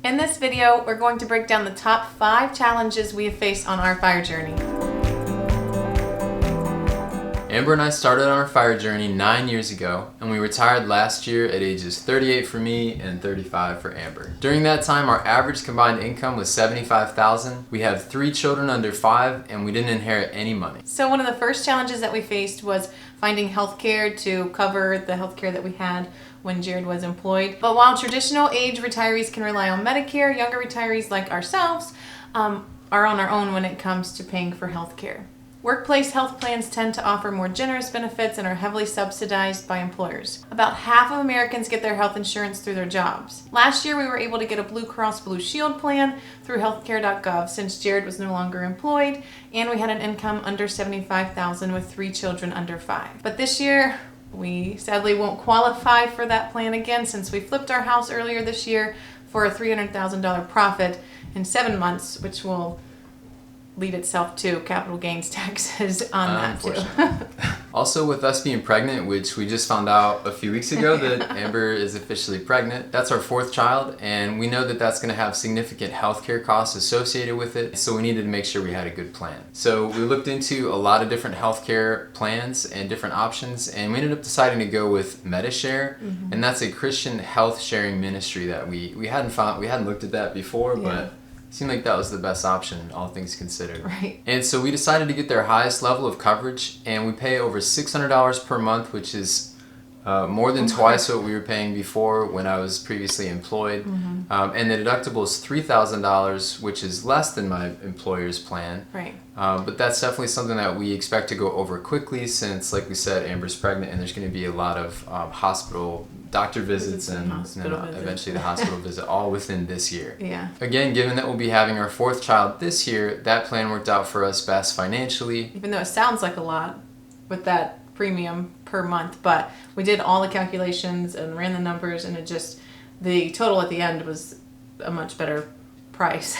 In this video, we're going to break down the top 5 challenges we have faced on our fire journey. Amber and I started on our fire journey 9 years ago, and we retired last year at ages 38 for me and 35 for Amber. During that time, our average combined income was $75,000. We have 3 children under 5, and we didn't inherit any money. So one of the first challenges that we faced was finding healthcare to cover the healthcare that we had when Jerad was employed. But while traditional age retirees can rely on Medicare, younger retirees like ourselves are on our own when it comes to paying for healthcare. Workplace health plans tend to offer more generous benefits and are heavily subsidized by employers. About half of Americans get their health insurance through their jobs. Last year, we were able to get a Blue Cross Blue Shield plan through healthcare.gov since Jerad was no longer employed, and we had an income under $75,000 with 3 children under 5. But this year, we sadly won't qualify for that plan again since we flipped our house earlier this year for a $300,000 profit in 7 months, which will lead itself to capital gains taxes on that too. Also, with us being pregnant, which we just found out a few weeks ago that Amber is officially pregnant, that's our 4th child, and we know that that's going to have significant healthcare costs associated with it, so we needed to make sure we had a good plan. So we looked into a lot of different healthcare plans and different options, and we ended up deciding to go with Medishare, and that's a Christian health sharing ministry that we hadn't looked at that before, but seemed like that was the best option, all things considered. Right. And so we decided to get their highest level of coverage, and we pay over $600 per month, which is more than twice what we were paying before when I was previously employed. And the deductible is $3,000, which is less than my employer's plan. Right. But that's definitely something that we expect to go over quickly since, like we said, Amber's pregnant and there's going to be a lot of hospital doctor visits and eventually the hospital visit all within this year. Yeah. Again, given that we'll be having our 4th child this year, that plan worked out for us best financially. Even though it sounds like a lot with that premium per month, but we did all the calculations and ran the numbers, and the total at the end was a much better price.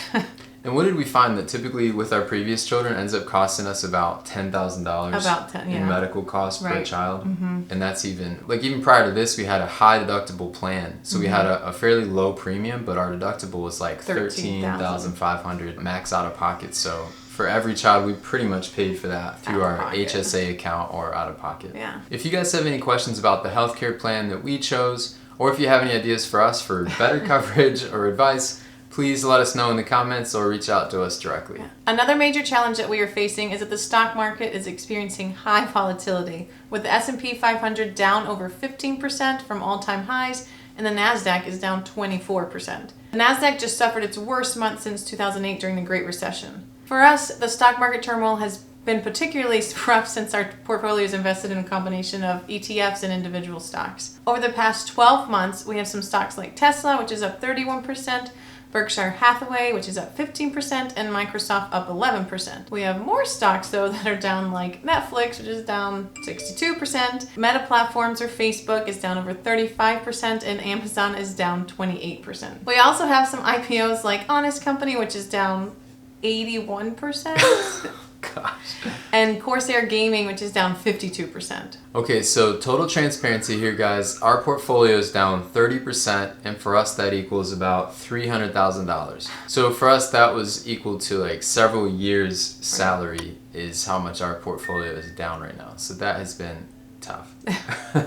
And what did we find? That typically with our previous children ends up costing us about $10,000 in medical costs per child. And that's even prior to this, we had a high deductible plan. So we had a fairly low premium, but our deductible was like $13,500 max out of pocket. So for every child, we pretty much paid for that through our HSA account or out of pocket. Yeah. If you guys have any questions about the healthcare plan that we chose, or if you have any ideas for us for better coverage or advice, please let us know in the comments or reach out to us directly. Yeah. Another major challenge that we are facing is that the stock market is experiencing high volatility, with the S&P 500 down over 15% from all-time highs, and the NASDAQ is down 24%. The NASDAQ just suffered its worst month since 2008 during the Great Recession. For us, the stock market turmoil has been particularly rough since our portfolio is invested in a combination of ETFs and individual stocks. Over the past 12 months, we have some stocks like Tesla, which is up 31%, Berkshire Hathaway, which is up 15%, and Microsoft up 11%. We have more stocks, though, that are down, like Netflix, which is down 62%. Meta Platforms or Facebook is down over 35%, and Amazon is down 28%. We also have some IPOs like Honest Company, which is down 81%. Gosh. And Corsair Gaming, which is down 52%. Okay, so total transparency here, guys. Our portfolio is down 30%, and for us that equals about $300,000. So for us that was equal to like several years' salary is how much our portfolio is down right now. So that has been tough.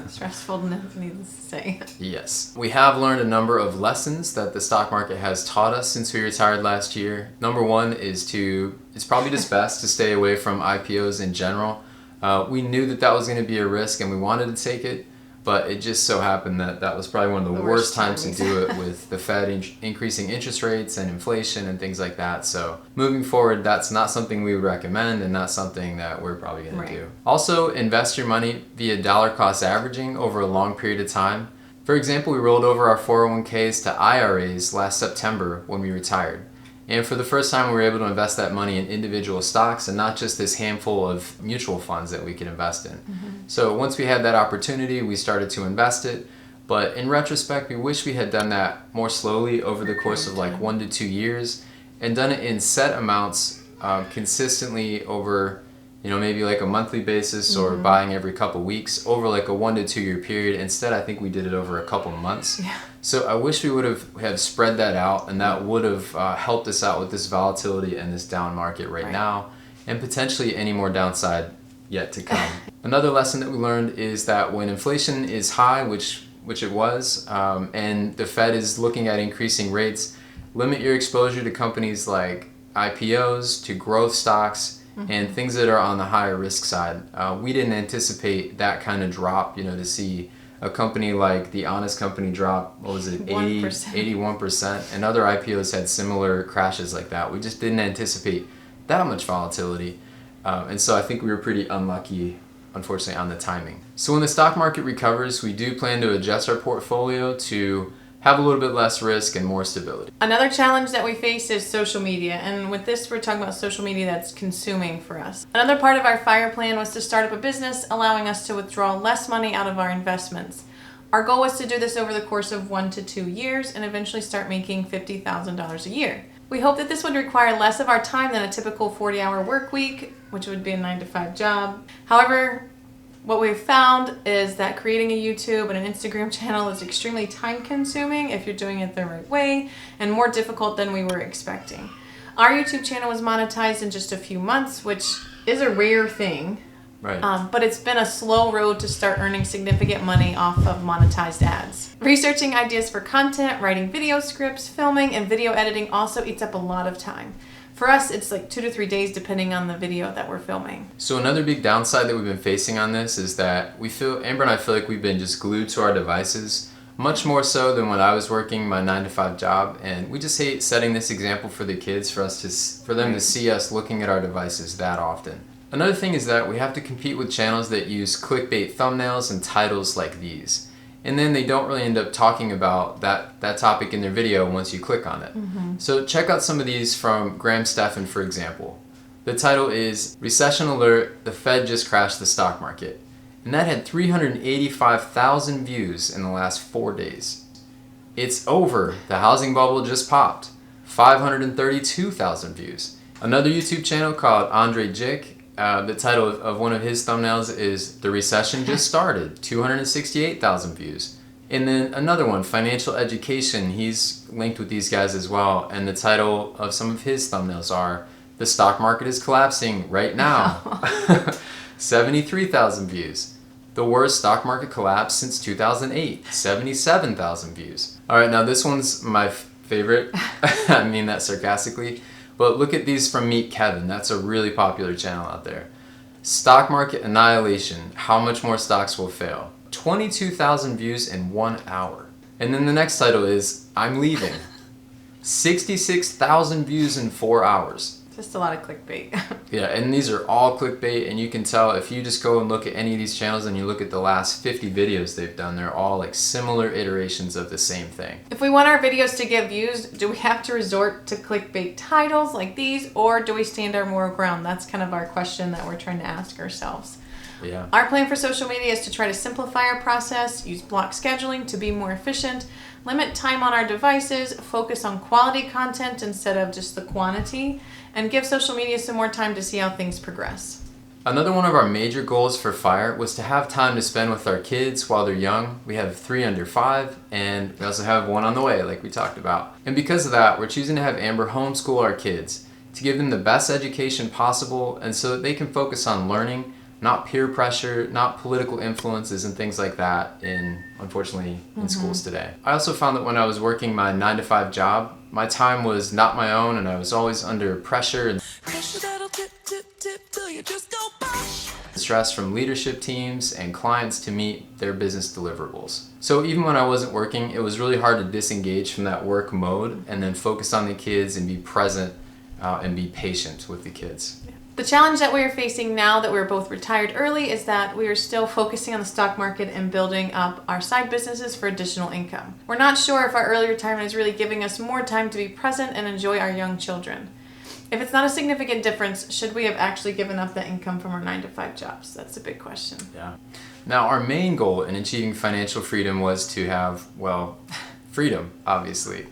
Stressful, needless to say. Yes. We have learned a number of lessons that the stock market has taught us since we retired last year. Number one is it's probably just best to stay away from IPOs in general. We knew that was going to be a risk and we wanted to take it, but it just so happened that was probably one of the worst times to do it with the Fed increasing interest rates and inflation and things like that. So moving forward, that's not something we would recommend and not something that we're probably going to do. Also, invest your money via dollar cost averaging over a long period of time. For example, we rolled over our 401ks to IRAs last September when we retired. And for the first time, we were able to invest that money in individual stocks and not just this handful of mutual funds that we could invest in. So once we had that opportunity, we started to invest it. But in retrospect, we wish we had done that more slowly over the course of like 1 to 2 years and done it in set amounts consistently over maybe like a monthly basis or buying every couple weeks over like a 1 to 2 year period. Instead, I think we did it over a couple months. Yeah. So I wish we would have spread that out, and that would have helped us out with this volatility and this down market right now, and potentially any more downside yet to come. Another lesson that we learned is that when inflation is high, which it was, and the Fed is looking at increasing rates, limit your exposure to companies like IPOs, to growth stocks, and things that are on the higher risk side. We didn't anticipate that kind of drop, to see a company like the Honest Company drop, 81%, and other IPOs had similar crashes like that. We just didn't anticipate that much volatility. And so I think we were pretty unlucky, unfortunately, on the timing. So when the stock market recovers, we do plan to adjust our portfolio to have a little bit less risk and more stability. Another challenge that we face is social media, and with this we're talking about social media that's consuming for us. Another part of our FIRE plan was to start up a business, allowing us to withdraw less money out of our investments. Our goal was to do this over the course of 1 to 2 years and eventually start making $50,000 a year. We hope that this would require less of our time than a typical 40-hour work week, which would be a 9-to-5 job. However, what we've found is that creating a YouTube and an Instagram channel is extremely time consuming if you're doing it the right way, and more difficult than we were expecting. Our YouTube channel was monetized in just a few months, which is a rare thing. Right. But it's been a slow road to start earning significant money off of monetized ads. Researching ideas for content, writing video scripts, filming, and video editing also eats up a lot of time. For us, it's like 2 to 3 days depending on the video that we're filming. So another big downside that we've been facing on this is that Amber and I feel like we've been just glued to our devices, much more so than when I was working my 9-to-5 job, and we just hate setting this example for the kids, for them to see us looking at our devices that often. Another thing is that we have to compete with channels that use clickbait thumbnails and titles like these. And then they don't really end up talking about that topic in their video once you click on it. So check out some of these from Graham Stephan, for example. The title is Recession Alert, the Fed Just Crashed the Stock Market. And that had 385,000 views in the last 4 days. It's over, the housing bubble just popped. 532,000 views. Another YouTube channel called Andre Jick, the title of one of his thumbnails is The Recession Just Started, 268,000 views. And then another one, Financial Education, he's linked with these guys as well, and the title of some of his thumbnails are The Stock Market is Collapsing Right Now, 73,000 views. The Worst Stock Market Collapse Since 2008, 77,000 views. Alright, now this one's my favorite, I mean that sarcastically. But look at these from Meet Kevin. That's a really popular channel out there. Stock Market Annihilation. How much more stocks will fail? 22,000 views in 1 hour. And then the next title is I'm Leaving. 66,000 views in 4 hours. Just a lot of clickbait. Yeah, and these are all clickbait, and you can tell if you just go and look at any of these channels and you look at the last 50 videos they've done, they're all like similar iterations of the same thing. If we want our videos to get views, do we have to resort to clickbait titles like these, or do we stand our moral ground? That's kind of our question that we're trying to ask ourselves. Yeah. Our plan for social media is to try to simplify our process, use block scheduling to be more efficient, limit time on our devices, focus on quality content instead of just the quantity, and give social media some more time to see how things progress. Another one of our major goals for FIRE was to have time to spend with our kids while they're young. We have 3 under 5, and we also have 1 on the way, like we talked about. And because of that, we're choosing to have Amber homeschool our kids to give them the best education possible, and so that they can focus on learning, not peer pressure, not political influences and things like that unfortunately, in schools today. I also found that when I was working my 9-to-5 job, my time was not my own, and I was always under pressure and stress from leadership teams and clients to meet their business deliverables. So even when I wasn't working, it was really hard to disengage from that work mode and then focus on the kids and be present and be patient with the kids. The challenge that we are facing now that we're both retired early is that we are still focusing on the stock market and building up our side businesses for additional income. We're not sure if our early retirement is really giving us more time to be present and enjoy our young children. If it's not a significant difference, should we have actually given up the income from our 9-to-5 jobs? That's a big question. Yeah. Now, our main goal in achieving financial freedom was to have, well, freedom, obviously.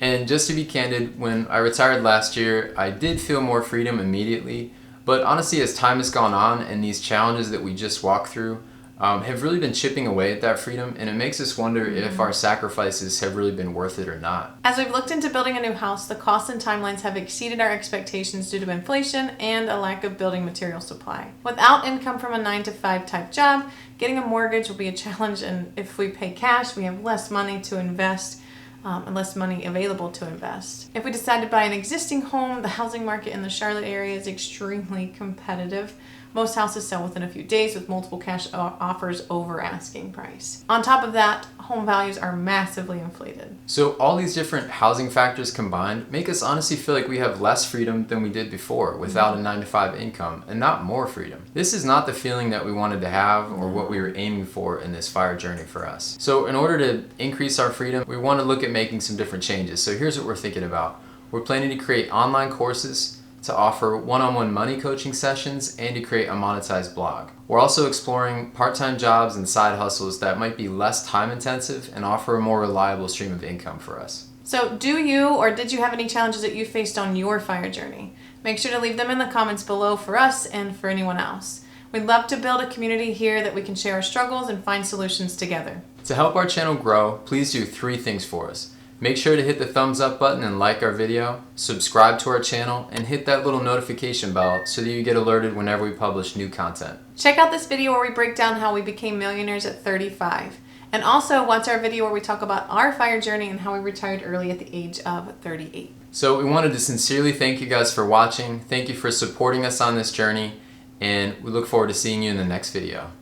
And just to be candid, when I retired last year, I did feel more freedom immediately, But honestly, as time has gone on and these challenges that we just walked through have really been chipping away at that freedom, and it makes us wonder if our sacrifices have really been worth it or not. As we've looked into building a new house, the costs and timelines have exceeded our expectations due to inflation and a lack of building material supply. Without income from a 9-to-5 type job, getting a mortgage will be a challenge, and if we pay cash, we have less money to invest and less money available to invest. If we decide to buy an existing home, the housing market in the Charlotte area is extremely competitive. Most houses sell within a few days with multiple cash offers over asking price. On top of that, home values are massively inflated. So all these different housing factors combined make us honestly feel like we have less freedom than we did before without a 9-to-5 income, and not more freedom. This is not the feeling that we wanted to have or what we were aiming for in this fire journey for us. So in order to increase our freedom, we want to look at making some different changes. So here's what we're thinking about. We're planning to create online courses to offer one-on-one money coaching sessions and to create a monetized blog. We're also exploring part-time jobs and side hustles that might be less time intensive and offer a more reliable stream of income for us. So do you or did you have any challenges that you faced on your fire journey? Make sure to leave them in the comments below for us and for anyone else. We'd love to build a community here that we can share our struggles and find solutions together. To help our channel grow, please do 3 things for us. Make sure to hit the thumbs up button and like our video, subscribe to our channel, and hit that little notification bell so that you get alerted whenever we publish new content. Check out this video where we break down how we became millionaires at 35. And also watch our video where we talk about our fire journey and how we retired early at the age of 38. So we wanted to sincerely thank you guys for watching. Thank you for supporting us on this journey, and we look forward to seeing you in the next video.